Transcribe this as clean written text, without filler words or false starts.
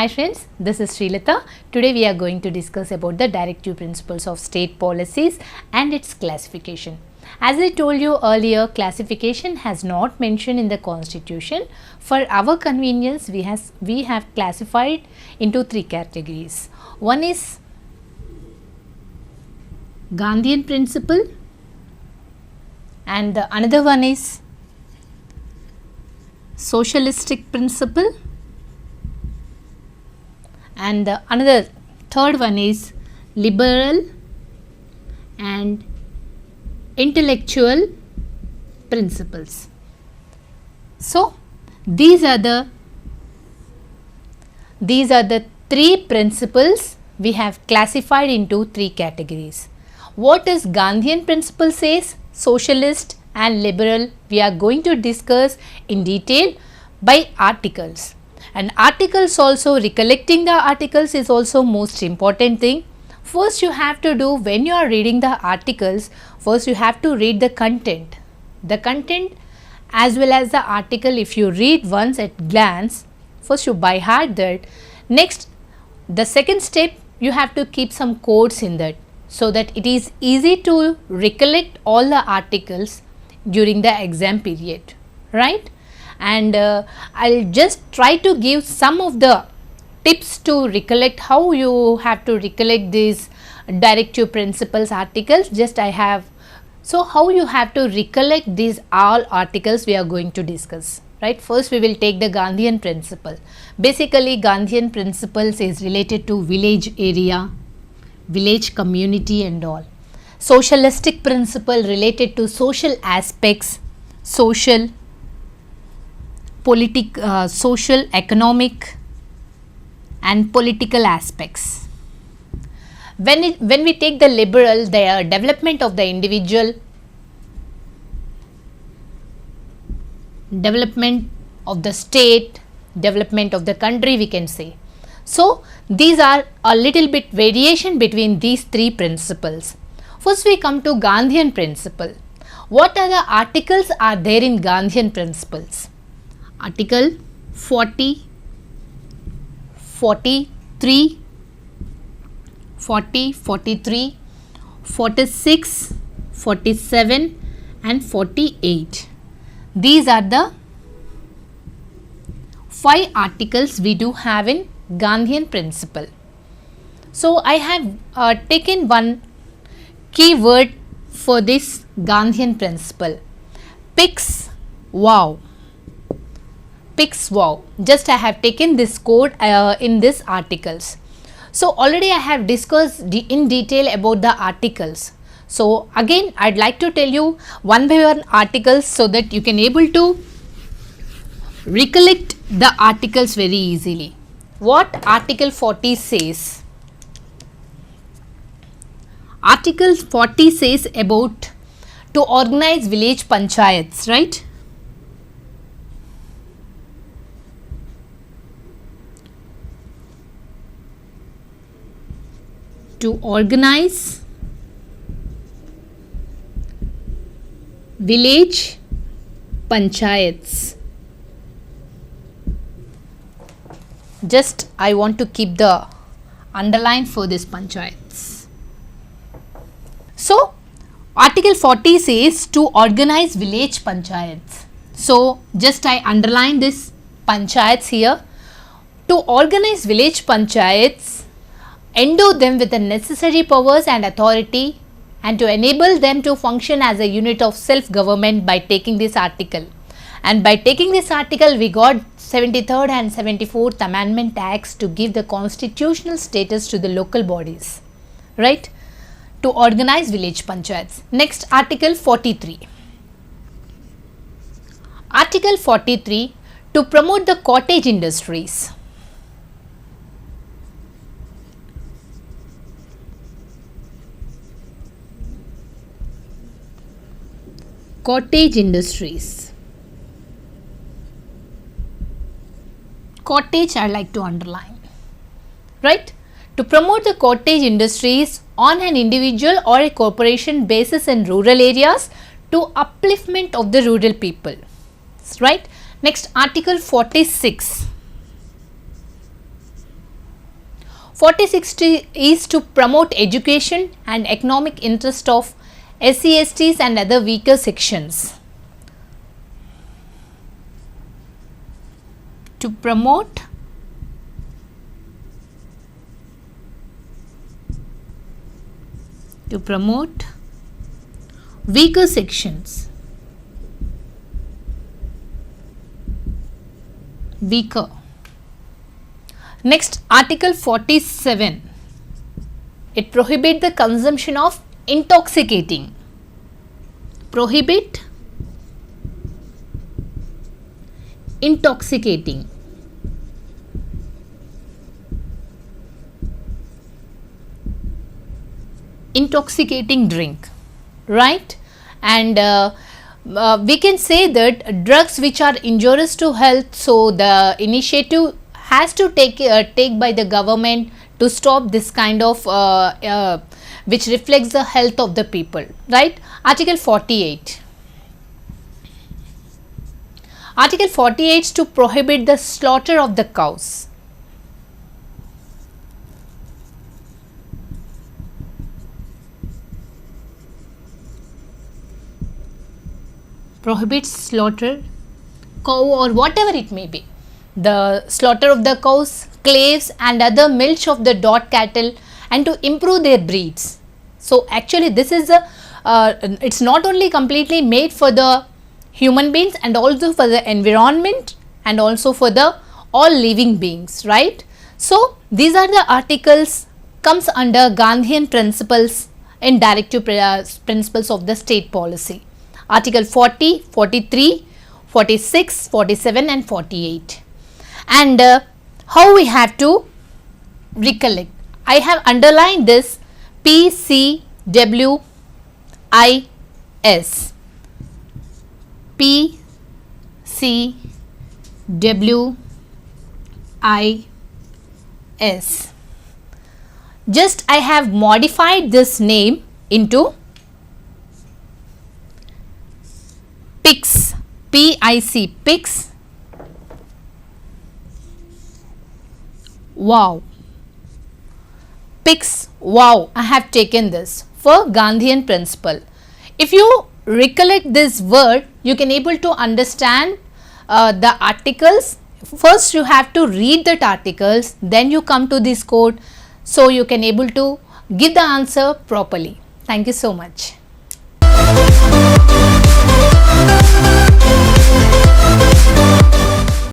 Hi friends, this is Srilata. Today we are going to discuss about the directive principles of state policies and its classification. As I told you earlier, classification has not mentioned in the constitution. For our convenience, we have classified into three categories. One is Gandhian principle and the another one is socialistic principle and the another third one is liberal and intellectual principles. So these are the three principles we have classified into three categories. What is Gandhian principle says, socialist and liberal, we are going to discuss in detail by articles. And articles also, recollecting the articles is also most important thing. First you have to do, when you are reading the articles, first you have to read the content. The content as well as the article, if you read once at glance, first you by heart that. Next, the second step, you have to keep some quotes in that, so that it is easy to recollect all the articles during the exam period, right? And I'll just try to give some of the tips to recollect how you have to recollect these directive principles articles. Just I have, so how you have to recollect these all articles we are going to discuss, right? First we will take the Gandhian principle. Basically Gandhian principles is related to village area, village community and all. Socialistic principle related to social aspects, social, social, economic and political aspects. When we take the liberal, the development of the individual, development of the state, development of the country, we can say. So these are a little bit variation between these three principles. First we come to Gandhian principle. What are the articles are there in Gandhian principles? Article 40, 43, 40, 43, 46, 47 and 48. These are the 5 articles we do have in Gandhian principle. So I have taken one keyword for this Gandhian principle, PICS wow. PICS wow. Just I have taken this code in this articles. So already I have discussed in detail about the articles. So again I'd like to tell you one by one articles so that you can able to recollect the articles very easily. What Article 40 says? Article 40 says about to organize village panchayats, right? To organize village panchayats. Just I want to keep the underline for this panchayats. So Article 40 says to organize village panchayats. So just I underline this panchayats here. To organize village panchayats, endow them with the necessary powers and authority and to enable them to function as a unit of self-government by taking this article. And by taking this article, we got 73rd and 74th Amendment Acts to give the constitutional status to the local bodies, right? To organize village panchayats. Next, Article 43. Article 43, to promote the cottage industries. Cottage industries. Cottage I like to underline, right? To promote the cottage industries on an individual or a corporation basis in rural areas to upliftment of the rural people, right? Next, Article 46. 46 is to promote education and economic interest of SC/STs and other weaker sections. To promote weaker sections. Weaker. Next, Article 47. It prohibits the consumption of intoxicating. Prohibit intoxicating. Intoxicating drink, right? And we can say that drugs which are injurious to health, so the initiative has to take by the government to stop this kind of which reflects the health of the people, right? Article 48. Article 48 is to prohibit the slaughter of the cows. Prohibits slaughter cow or whatever it may be. The slaughter of the cows, claves and other milch of the dot cattle, and to improve their breeds. So actually this is a it's not only completely made for the human beings and also for the environment and also for the all living beings, right? So these are the articles comes under Gandhian principles and directive principles of the state policy. Article 40, 43, 46, 47 and 48. And how we have to recollect? I have underlined this PCWIS. PCWIS. Just I have modified this name into PICS, PIC, PICS. Wow. PICS, wow, I have taken this for Gandhian principle. If you recollect this word, you can able to understand the articles. First you have to read that articles, then you come to this code, so you can able to give the answer properly. Thank you so much.